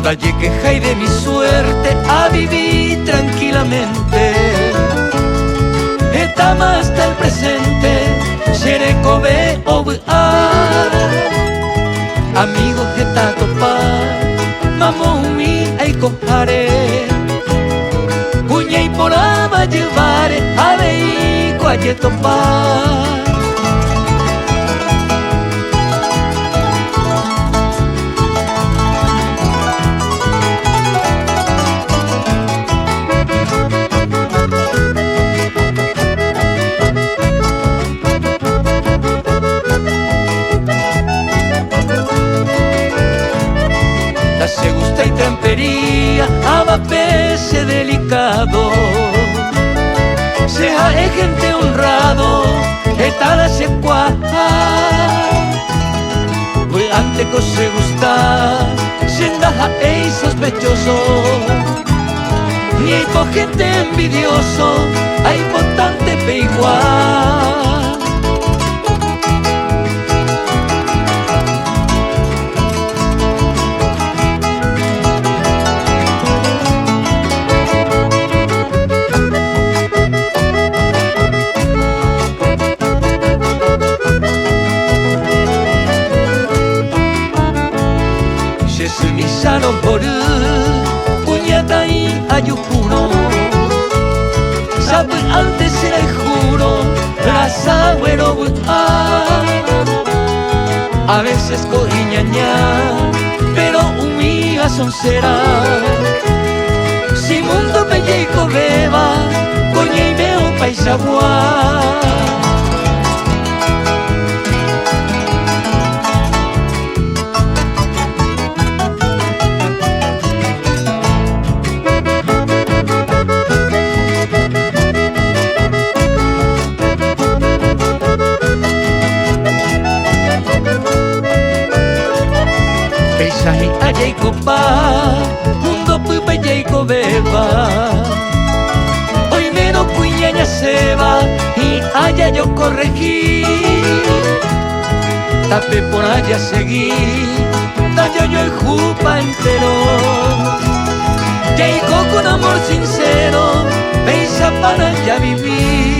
Dalle queja y de mi suerte a vivir tranquilamente. Etama hasta el presente, Xerecobe obuar. Amigos que ta topar, mamumi ay compare. Cuña y por ama llevar, a vei cuaye topar. Se gusta y tempería, ama pese delicado. Sea gente honrado, etada se cuaja. Pues ante que se gusta, sendaja e sospechoso. Ni hay por gente envidioso, hay potente pe igual. Misano boru, puñata y ayukuno. Sabe antes era el juro, raza güero a veces cojiñaña, pero humilla son será. Si mundo bella y cobeba, coña y veo paisaguá. Paisaje allá y copa, mundo pupa y cobeba. Hoy menos cuñaña se va y allá yo corregí. Tapé por allá seguí, tallo yo el jupa entero. Llegó con amor sincero, peisa para allá vivir.